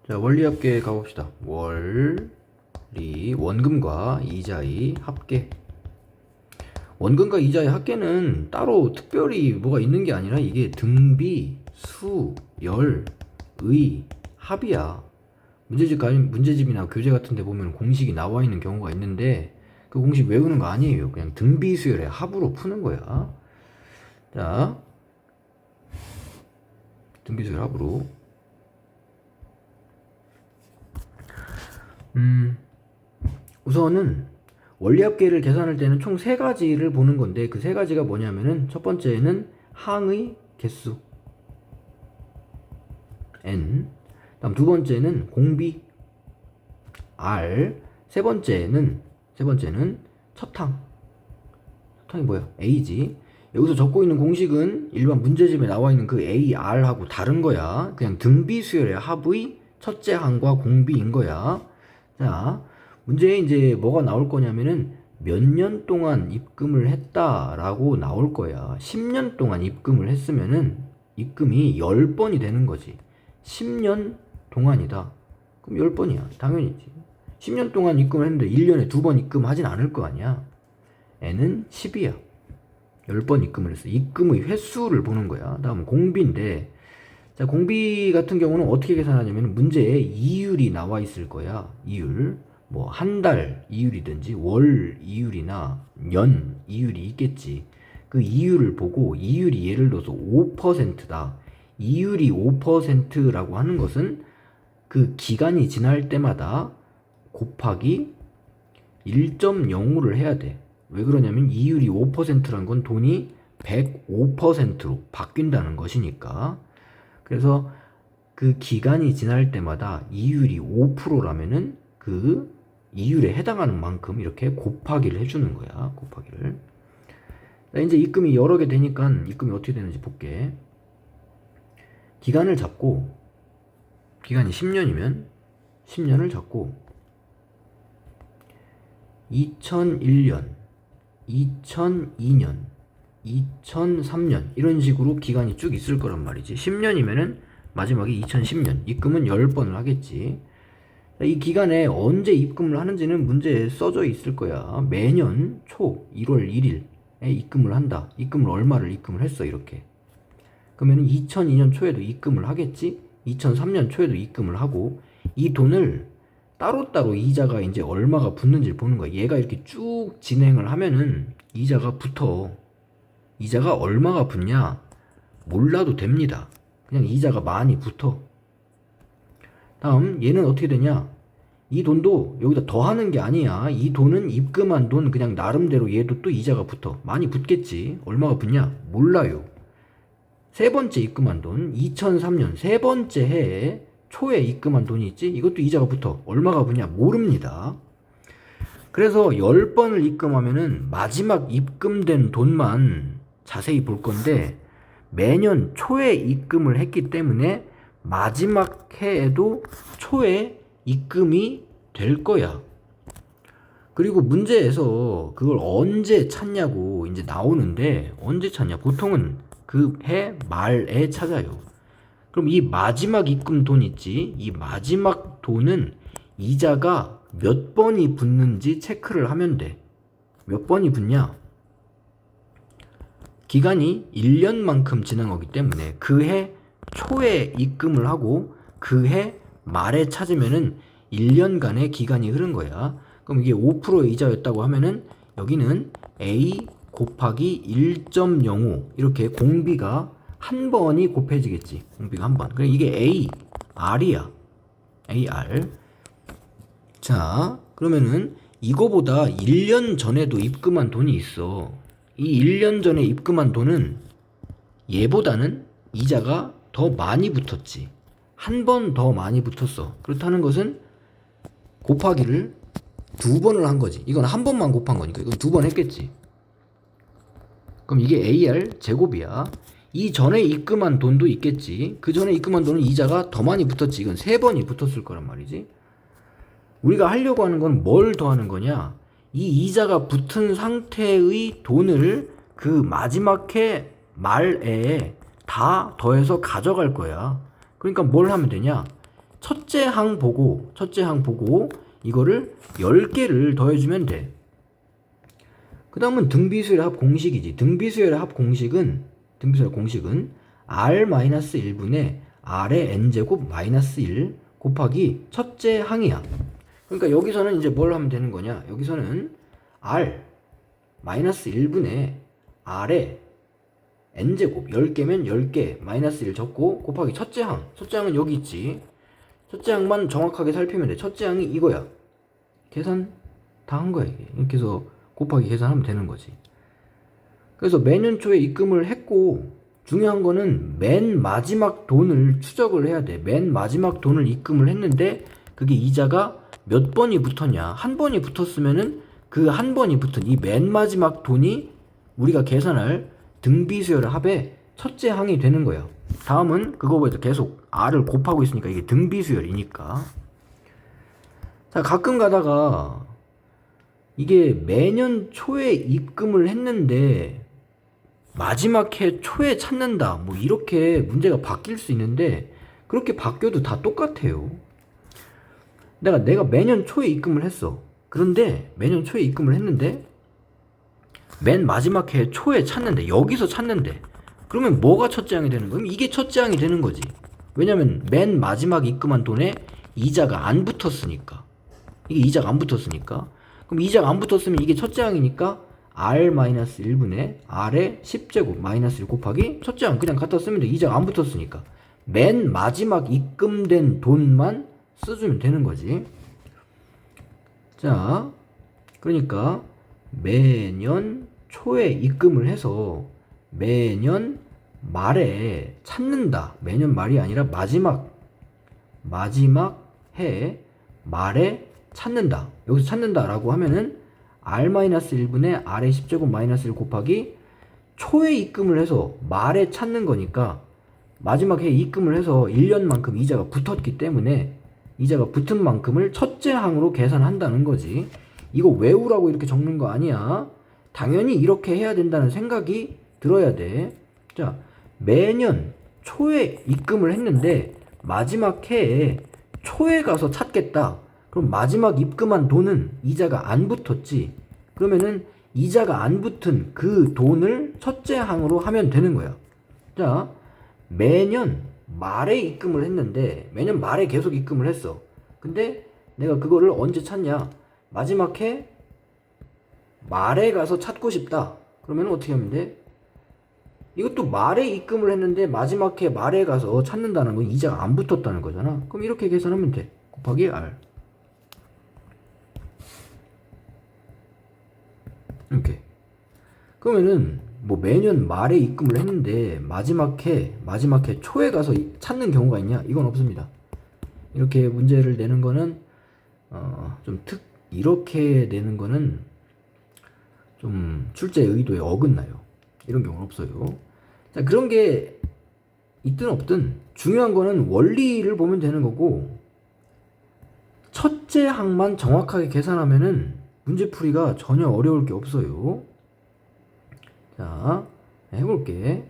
자, 원리합계 가봅시다. 원금과 이자의 합계. 원금과 이자의 합계는 따로 특별히 뭐가 있는 게 아니라 이게 등비, 수, 열, 의, 합이야. 문제집이나 교재 같은 데 보면 공식이 나와 있는 경우가 있는데 그 공식 외우는 거 아니에요. 그냥 등비, 수열의 합으로 푸는 거야. 자, 등비, 수열 합으로. 우선은 원리합계를 계산할 때는 총 3가지를 보는 건데 그 3가지가 뭐냐면은 첫 번째는 항의 개수 n, 다음 두 번째는 공비 r, 세 번째는 첫항이 뭐야? a지. 여기서 적고 있는 공식은 일반 문제집에 나와 있는 그 a, r하고 다른 거야. 그냥 등비 수열의 합의 첫째 항과 공비인 거야. 자, 문제에 이제 뭐가 나올 거냐면은 몇 년 동안 입금을 했다라고 나올 거야. 10년 동안 입금을 했으면은 입금이 10번이 되는 거지. 10년 동안이다. 그럼 10번이야. 당연히지. 10년 동안 입금을 했는데 1년에 2번 입금하진 않을 거 아니야. n은 10이야. 10번 입금을 했어. 입금의 횟수를 보는 거야. 다음 공비인데, 자, 공비 같은 경우는 어떻게 계산하냐면 문제에 이율이 나와 있을 거야. 이율. 뭐 한 달 이율이든지 월 이율이나 년 이율이 있겠지. 그 이율을 보고 이율이 예를 들어서 5%다. 이율이 5%라고 하는 것은 그 기간이 지날 때마다 곱하기 1.05를 해야 돼. 왜 그러냐면 이율이 5%란 건 돈이 105%로 바뀐다는 것이니까. 그래서 그 기간이 지날 때마다 이율이 5%라면은 그 이율에 해당하는 만큼 이렇게 곱하기를 해주는 거야. 곱하기를. 자, 이제 입금이 여러 개 되니까 입금이 어떻게 되는지 볼게. 기간을 잡고, 기간이 10년이면 10년을 잡고 2001년, 2002년, 2003년 이런 식으로 기간이 쭉 있을 거란 말이지. 10년이면은 마지막에 2010년, 입금은 10번을 하겠지. 이 기간에 언제 입금을 하는지는 문제에 써져 있을 거야. 매년 초 1월 1일에 입금을 한다. 입금을 얼마를 입금을 했어, 이렇게. 그러면 2002년 초에도 입금을 하겠지. 2003년 초에도 입금을 하고, 이 돈을 따로따로 이자가 이제 얼마가 붙는지를 보는 거야. 얘가 이렇게 쭉 진행을 하면은 이자가 붙어. 이자가 얼마가 붙냐? 몰라도 됩니다. 그냥 이자가 많이 붙어. 다음 얘는 어떻게 되냐? 이 돈도 여기다 더하는 게 아니야. 이 돈은 입금한 돈 그냥 나름대로 얘도 또 이자가 붙어. 많이 붙겠지. 얼마가 붙냐? 몰라요. 세 번째 입금한 돈 2003년 세 번째 해에 초에 입금한 돈이 있지? 이것도 이자가 붙어. 얼마가 붙냐? 모릅니다. 그래서 10번을 입금하면은 마지막 입금된 돈만 자세히 볼 건데 매년 초에 입금을 했기 때문에 마지막 해에도 초에 입금이 될 거야. 그리고 문제에서 그걸 언제 찾냐고 이제 나오는데 언제 찾냐? 보통은 그 해 말에 찾아요. 그럼 이 마지막 입금 돈 있지? 이 마지막 돈은 이자가 몇 번이 붙는지 체크를 하면 돼. 몇 번이 붙냐? 기간이 1년만큼 지난 거기 때문에 그 해 초에 입금을 하고 그 해 말에 찾으면은 1년간의 기간이 흐른 거야. 그럼 이게 5%의 이자였다고 하면은 여기는 A 곱하기 1.05 이렇게 공비가 한 번이 곱해지겠지. 공비가 한 번. 그래 이게 A, R이야. AR. 자, 그러면은 이거보다 1년 전에도 입금한 돈이 있어. 이 1년 전에 입금한 돈은 얘보다는 이자가 더 많이 붙었지. 한 번 더 많이 붙었어. 그렇다는 것은 곱하기를 2번을 한 거지. 이건 한 번만 곱한 거니까 이건 2번 했겠지. 그럼 이게 AR 제곱이야. 이 전에 입금한 돈도 있겠지. 그 전에 입금한 돈은 이자가 더 많이 붙었지. 이건 3번이 붙었을 거란 말이지. 우리가 하려고 하는 건 뭘 더하는 거냐? 이 이자가 붙은 상태의 돈을 그 마지막 해 말에 다 더해서 가져갈 거야. 그러니까 뭘 하면 되냐? 첫째 항 보고 이거를 10개를 더해주면 돼. 그 다음은 등비수열의 합 공식이지. 등비수열의 합 공식은 r-1분의 r의 n제곱 마이너스 1 곱하기 첫째 항이야. 그러니까 여기서는 이제 뭘 하면 되는 거냐, 여기서는 r 마이너스 1분의 r의 n제곱 10개면 10개 마이너스 1 적고 곱하기 첫째 항은 여기 있지. 첫째 항만 정확하게 살피면 돼. 첫째 항이 이거야. 계산 다 한 거야 이게. 이렇게 해서 곱하기 계산하면 되는 거지. 그래서 매년 초에 입금을 했고, 중요한 거는 맨 마지막 돈을 추적을 해야 돼. 맨 마지막 돈을 입금을 했는데 그게 이자가 몇 번이 붙었냐. 한 번이 붙었으면은 그 한 번이 붙은 이 맨 마지막 돈이 우리가 계산할 등비수열의 합의 첫째 항이 되는 거야. 다음은 그거보다 계속 r을 곱하고 있으니까 이게 등비수열이니까. 자, 가끔 가다가 이게 매년 초에 입금을 했는데 마지막 해 초에 찾는다, 뭐 이렇게 문제가 바뀔 수 있는데, 그렇게 바뀌어도 다 똑같아요. 내가 매년 초에 입금을 했어. 그런데 매년 초에 입금을 했는데 맨 마지막 해 초에 찾는데, 여기서 찾는데, 그러면 뭐가 첫째 항이 되는 거야? 이게 첫째 항이 되는 거지. 왜냐면 맨 마지막 입금한 돈에 이자가 안 붙었으니까. 이게 이자가 안 붙었으니까. 그럼 이자가 안 붙었으면 이게 첫째 항이니까 r-1분의 r의 10제곱 마이너스 1 곱하기 첫째 항 그냥 갖다 쓰면 돼. 이자가 안 붙었으니까. 맨 마지막 입금된 돈만 써주면 되는 거지. 자, 그러니까 매년 초에 입금을 해서 매년 말에 찾는다. 매년 말이 아니라 마지막 해 말에 찾는다. 여기서 찾는다라고 하면은 r-1분의 r의 10제곱 마이너스 1 곱하기 초에 입금을 해서 말에 찾는 거니까 마지막 해에 입금을 해서 1년만큼 이자가 붙었기 때문에 이자가 붙은 만큼을 첫째 항으로 계산한다는 거지. 이거 외우라고 이렇게 적는 거 아니야. 당연히 이렇게 해야 된다는 생각이 들어야 돼. 자, 매년 초에 입금을 했는데 마지막 해에 초에 가서 찾겠다. 그럼 마지막 입금한 돈은 이자가 안 붙었지. 그러면은 이자가 안 붙은 그 돈을 첫째 항으로 하면 되는 거야. 자, 매년 말에 입금을 했는데 매년 말에 계속 입금을 했어. 근데 내가 그거를 언제 찾냐? 마지막 해 말에 가서 찾고 싶다. 그러면 어떻게 하면 돼? 이것도 말에 입금을 했는데 마지막 해 말에 가서 찾는다는 건 이자가 안 붙었다는 거잖아. 그럼 이렇게 계산하면 돼. 곱하기 r. 이렇게. 그러면은 뭐 매년 말에 입금을 했는데 마지막 해 초에 가서 찾는 경우가 있냐? 이건 없습니다. 이렇게 문제를 내는 거는 이렇게 내는 거는 좀 출제 의도에 어긋나요. 이런 경우는 없어요. 자, 그런 게 있든 없든 중요한 거는 원리를 보면 되는 거고, 첫째 항만 정확하게 계산하면은 문제풀이가 전혀 어려울 게 없어요. 자, 해볼게.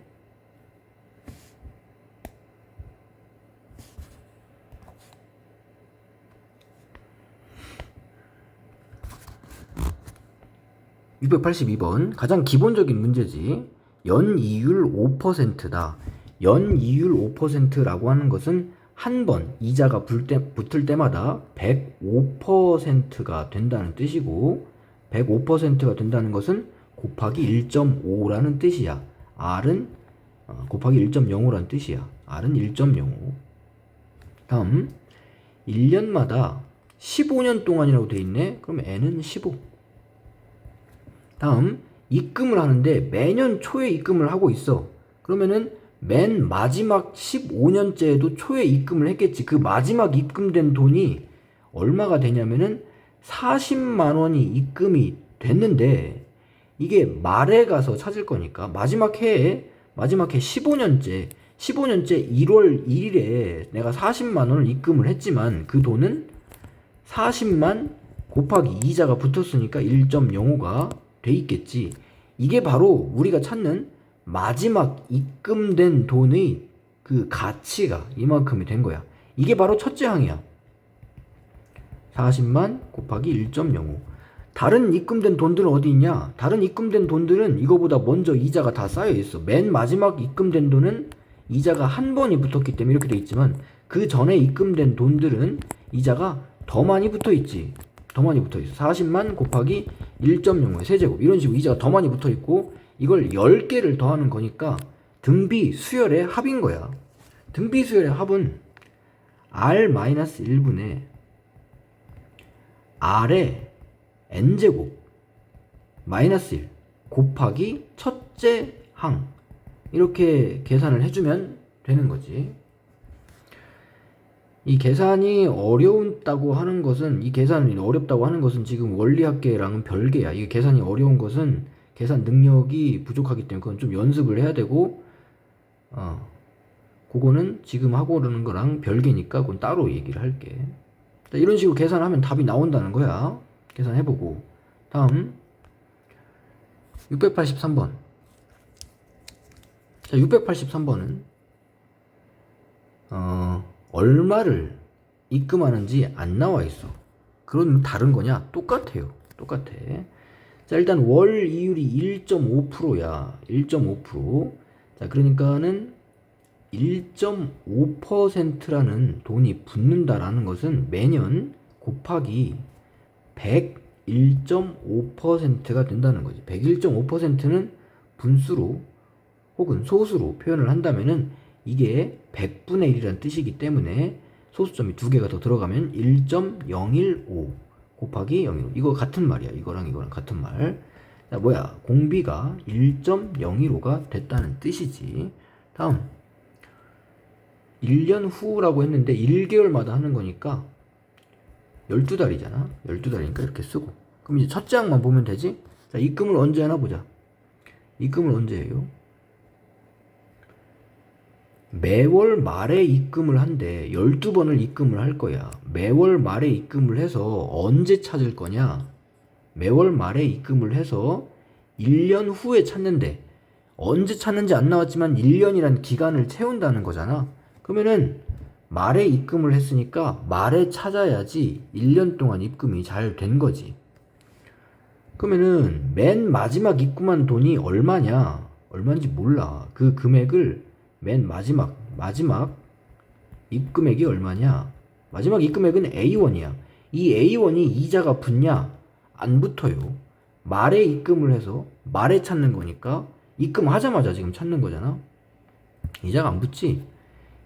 (682번) 가장 기본적인 문제지. 연이율 5%다. 연이율 5%라고 하는 것은 한 번 이자가 붙을 때마다 105%가 된다는 뜻이고, 105%가 된다는 것은 곱하기 1.5라는 뜻이야. R은 곱하기 1.05라는 뜻이야. R은 1.05. 다음 1년마다 15년 동안이라고 돼 있네. 그럼 N은 15. 다음 입금을 하는데 매년 초에 입금을 하고 있어. 그러면은 맨 마지막 15년째에도 초에 입금을 했겠지. 그 마지막 입금된 돈이 얼마가 되냐면은 40만 원이 입금이 됐는데, 이게 말에 가서 찾을 거니까 마지막 해 15년째 1월 1일에 내가 40만 원을 입금을 했지만 그 돈은 40만 곱하기 이자가 붙었으니까 1.05가 돼 있겠지. 이게 바로 우리가 찾는 마지막 입금된 돈의 그 가치가 이만큼이 된 거야. 이게 바로 첫째 항이야. 40만 곱하기 1.05. 다른 입금된 돈들은 어디 있냐? 다른 입금된 돈들은 이거보다 먼저 이자가 다 쌓여 있어. 맨 마지막 입금된 돈은 이자가 한 번이 붙었기 때문에 이렇게 돼 있지만 그 전에 입금된 돈들은 이자가 더 많이 붙어 있지. 더 많이 붙어 있어. 40만 곱하기 1.05의 세제곱. 이런 식으로 이자가 더 많이 붙어 있고 이걸 10개를 더하는 거니까 등비 수열의 합인 거야. 등비 수열의 합은 R-1분의 R의 n제곱 마이너스 1 곱하기 첫째 항 이렇게 계산을 해주면 되는 거지. 이 계산이 어려웠다고 하는 것은 이 계산이 어렵다고 하는 것은 지금 원리학계랑은 별개야. 이게 계산이 어려운 것은 계산 능력이 부족하기 때문에 그건 좀 연습을 해야 되고 그거는 지금 하고 오르는 거랑 별개니까 그건 따로 얘기를 할게. 자, 이런 식으로 계산하면 답이 나온다는 거야. 계산해보고. 다음 683번. 자, 683번은 얼마를 입금하는지 안 나와 있어. 그럼 다른 거냐? 똑같아요. 똑같아. 자, 일단 월 이율이 1.5%야. 1.5%. 자, 그러니까는 1.5%라는 돈이 붙는다라는 것은 매년 곱하기 101.5%가 된다는 거지. 101.5%는 분수로 혹은 소수로 표현을 한다면은 이게 100분의 1이라는 뜻이기 때문에 소수점이 두 개가 더 들어가면 1.015 곱하기 015. 이거 같은 말이야. 이거랑 같은 말. 자, 뭐야? 공비가 1.015가 됐다는 뜻이지. 다음 1년 후라고 했는데 1개월마다 하는 거니까 12달이잖아. 12달이니까 이렇게 쓰고. 그럼 이제 첫째 항만 보면 되지? 자, 입금을 언제 하나 보자. 입금을 언제 해요? 매월 말에 입금을 한대. 12번을 입금을 할 거야. 매월 말에 입금을 해서 언제 찾을 거냐? 매월 말에 입금을 해서 1년 후에 찾는데 언제 찾는지 안 나왔지만 1년이란 기간을 채운다는 거잖아. 그러면은 말에 입금을 했으니까 말에 찾아야지 1년 동안 입금이 잘 된 거지. 그러면은 맨 마지막 입금한 돈이 얼마냐? 얼마인지 몰라. 그 금액을 맨 마지막 입금액이 얼마냐? 마지막 입금액은 A1이야. 이 A1이 이자가 붙냐? 안 붙어요. 말에 입금을 해서 말에 찾는 거니까 입금하자마자 지금 찾는 거잖아. 이자가 안 붙지?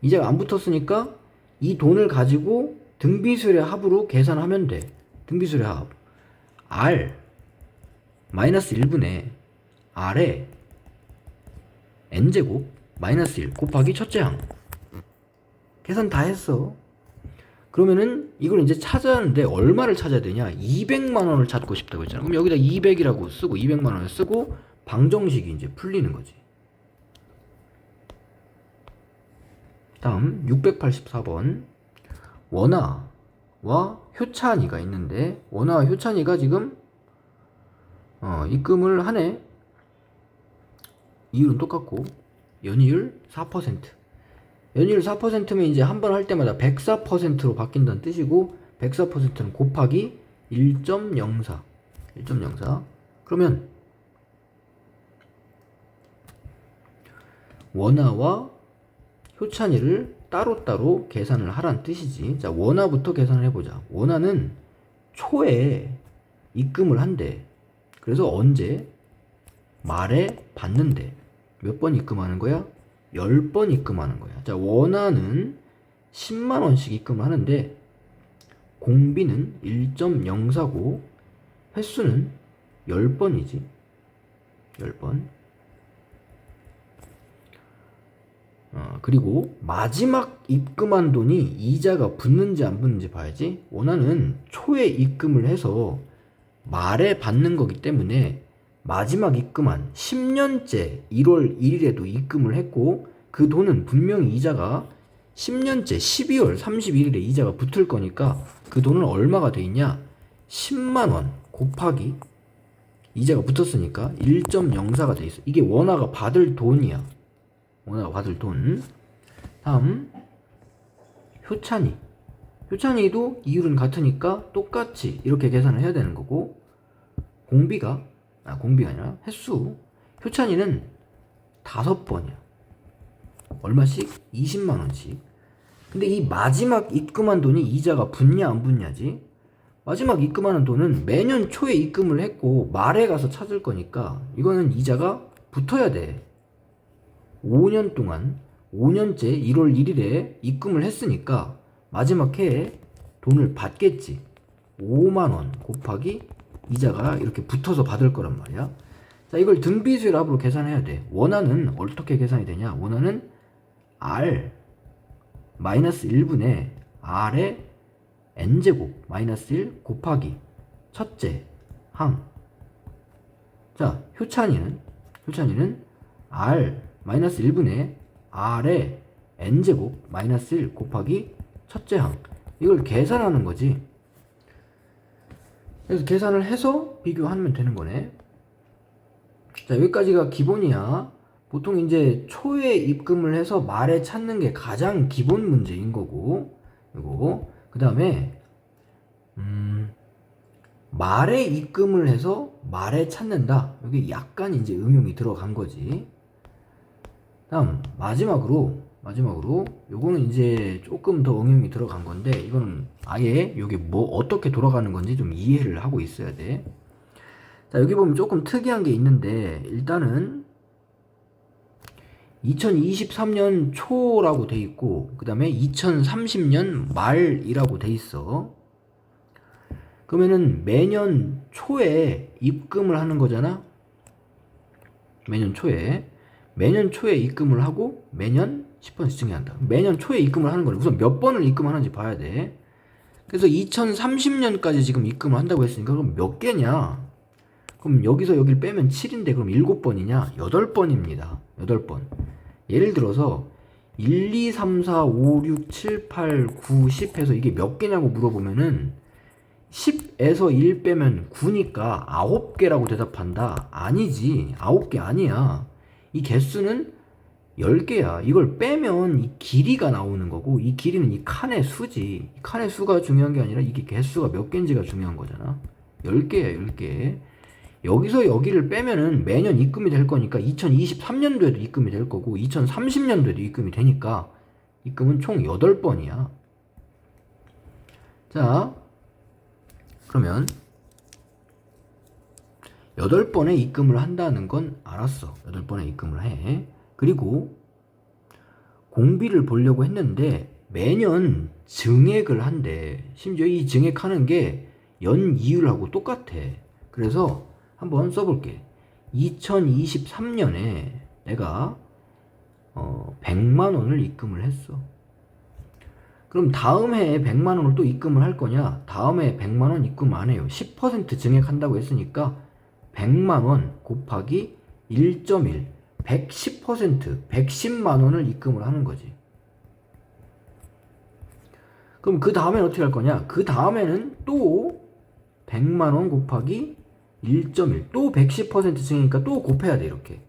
이자가 안 붙었으니까 이 돈을 가지고 등비수열의 합으로 계산하면 돼. 등비수열의 합 R 마이너스 1분의 R의 n제곱 마이너스 1 곱하기 첫째 항. 계산 다 했어. 그러면은 이걸 이제 찾아야 하는데 얼마를 찾아야 되냐? 200만 원을 찾고 싶다고 했잖아. 그럼 여기다 200이라고 쓰고 200만 원을 쓰고 방정식이 이제 풀리는 거지. 다음 684번. 원화와 효찬이가 있는데 원화와 효찬이가 지금 입금을 하네. 이율은 똑같고 연이율 4%. 연이율 4%면 이제 한 번 할 때마다 104%로 바뀐다는 뜻이고 104%는 곱하기 1.04. 1.04. 그러면 원화와 효찬이를 따로따로 계산을 하란 뜻이지. 자, 원화부터 계산을 해보자. 원화는 초에 입금을 한대. 그래서 언제? 말에 받는데. 몇 번 입금하는 거야? 10번 입금하는 거야. 자, 원화는 10만원씩 입금을 하는데 공비는 1.04고 횟수는 10번이지. 10번. 그리고 마지막 입금한 돈이 이자가 붙는지 안 붙는지 봐야지. 원화는 초에 입금을 해서 말에 받는 거기 때문에 마지막 입금한 10년째 1월 1일에도 입금을 했고 그 돈은 분명히 이자가 10년째 12월 31일에 이자가 붙을 거니까 그 돈은 얼마가 돼 있냐? 10만원 곱하기 이자가 붙었으니까 1.04가 돼 있어. 이게 원화가 받을 돈이야. 원화가 받을 돈. 다음 효찬이도 이율은 같으니까 똑같이 이렇게 계산을 해야 되는 거고, 공비가 아니라 횟수, 효찬이는 5번이야. 얼마씩? 20만원씩. 근데 이 마지막 입금한 돈이 이자가 붙냐 안 붙냐지. 마지막 입금하는 돈은 매년 초에 입금을 했고 말에 가서 찾을 거니까 이거는 이자가 붙어야 돼. 5년 동안 5년째 1월 1일에 입금을 했으니까 마지막 해에 돈을 받겠지. 5만원 곱하기 이자가 이렇게 붙어서 받을 거란 말이야. 자, 이걸 등비수열 합으로 계산해야 돼. 원화는 어떻게 계산이 되냐? 원화는 R 마이너스 1분의 R의 n제곱 마이너스 1 곱하기 첫째 항. 자, 효찬이는 R 마이너스 1분의 R의 n제곱 마이너스 1 곱하기 첫째 항. 이걸 계산하는 거지. 그래서 계산을 해서 비교하면 되는 거네. 자, 여기까지가 기본이야. 보통 이제 초에 입금을 해서 말에 찾는 게 가장 기본 문제인 거고, 이거 그 다음에 말에 입금을 해서 말에 찾는다. 여기 약간 이제 응용이 들어간 거지. 다음 마지막으로 요거는 이제 조금 더 응용이 들어간 건데, 이거는 아예 요게 뭐 어떻게 돌아가는 건지 좀 이해를 하고 있어야 돼. 자, 여기 보면 조금 특이한 게 있는데, 일단은 2023년 초라고 돼 있고, 그 다음에 2030년 말이라고 돼 있어. 그러면은 매년 초에 입금을 하는 거잖아. 매년 초에 입금을 하고 매년 10번씩 증액한다. 매년 초에 입금을 하는 거는 우선 몇 번을 입금하는지 봐야 돼. 그래서 2030년까지 지금 입금을 한다고 했으니까 그럼 몇 개냐? 그럼 여기서 여기를 빼면 7인데 그럼 7번이냐? 8번입니다. 8번. 예를 들어서 1, 2, 3, 4, 5, 6, 7, 8, 9, 10 해서 이게 몇 개냐고 물어보면은 10에서 1 빼면 9니까 9개라고 대답한다. 아니지. 9개 아니야. 이 개수는 10개야. 이걸 빼면 이 길이가 나오는 거고, 이 길이는 이 칸의 수지. 이 칸의 수가 중요한 게 아니라 이게 개수가 몇 개인지가 중요한 거잖아. 10개야, 10개. 여기서 여기를 빼면은 매년 입금이 될 거니까 2023년도에도 입금이 될 거고 2030년도에도 입금이 되니까 입금은 총 8번이야. 자, 그러면 8번에 입금을 한다는 건 알았어. 8번에 입금을 해. 그리고 공비를 보려고 했는데 매년 증액을 한대. 심지어 이 증액하는 게 연이율하고 똑같아. 그래서 한번 써볼게. 2023년에 내가 100만원을 입금을 했어. 그럼 다음 해에 100만원을 또 입금을 할 거냐? 다음 해에 100만원 입금 안 해요. 10% 증액한다고 했으니까 100만원 곱하기 1.1 110% 110만원을 입금을 하는 거지. 그럼 그 다음에는 어떻게 할 거냐? 그 다음에는 또 100만원 곱하기 1.1 또 110% 증이니까 또 곱해야 돼. 이렇게.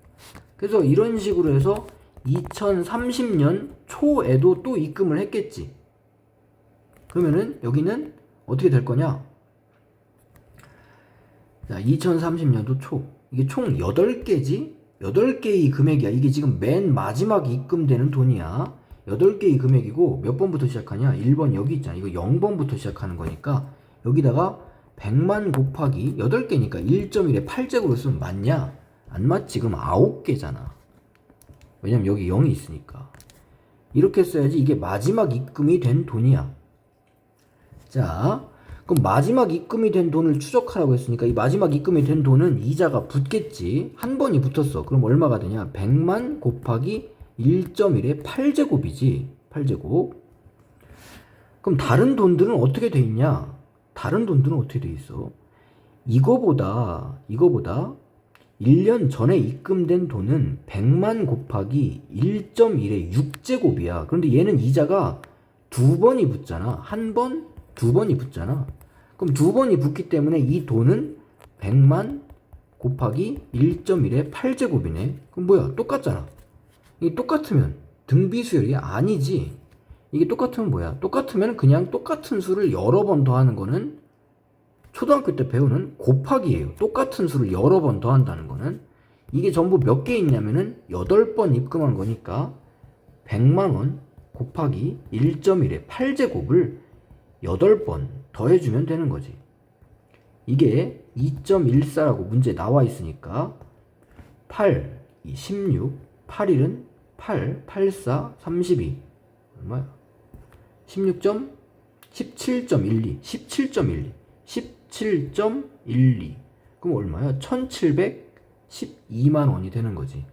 그래서 이런 식으로 해서 2030년 초에도 또 입금을 했겠지. 그러면은 여기는 어떻게 될 거냐? 자, 2030년도 초. 이게 총 8개지? 8개의 금액이야. 이게 지금 맨 마지막 입금되는 돈이야. 8개의 금액이고 몇 번부터 시작하냐? 1번 여기 있잖아. 이거 0번부터 시작하는 거니까 여기다가 100만 곱하기 8개니까 1.1에 8제곱으로 쓰면 맞냐? 안 맞지. 그럼 9개잖아. 왜냐면 여기 0이 있으니까. 이렇게 써야지 이게 마지막 입금이 된 돈이야. 자, 그럼 마지막 입금이 된 돈을 추적하라고 했으니까 이 마지막 입금이 된 돈은 이자가 붙겠지. 한 번이 붙었어. 그럼 얼마가 되냐? 100만 곱하기 1.1에 8제곱이지. 8제곱. 그럼 다른 돈들은 어떻게 돼 있냐? 다른 돈들은 어떻게 돼 있어? 이거보다 1년 전에 입금된 돈은 100만 곱하기 1.1의 6제곱이야. 그런데 얘는 이자가 2번이 붙잖아. 한 번, 2번이 붙잖아. 그럼 2번이 붙기 때문에 이 돈은 100만 곱하기 1.1의 8제곱이네. 그럼 뭐야? 똑같잖아. 이게 똑같으면 등비수열이 아니지. 이게 똑같으면 뭐야? 똑같으면 그냥 똑같은 수를 여러 번 더하는 거는 초등학교 때 배우는 곱하기예요. 똑같은 수를 여러 번 더한다는 거는. 이게 전부 몇 개 있냐면은 8번 입금한 거니까 100만 원 곱하기 1.1의 8제곱을 8번 더해주면 되는 거지. 이게 2.14라고 문제에 나와 있으니까 8, 16, 8일은 8, 8, 4, 32 얼마야? 17.12 17.12 그럼 얼마야? 1712만 원이 되는 거지.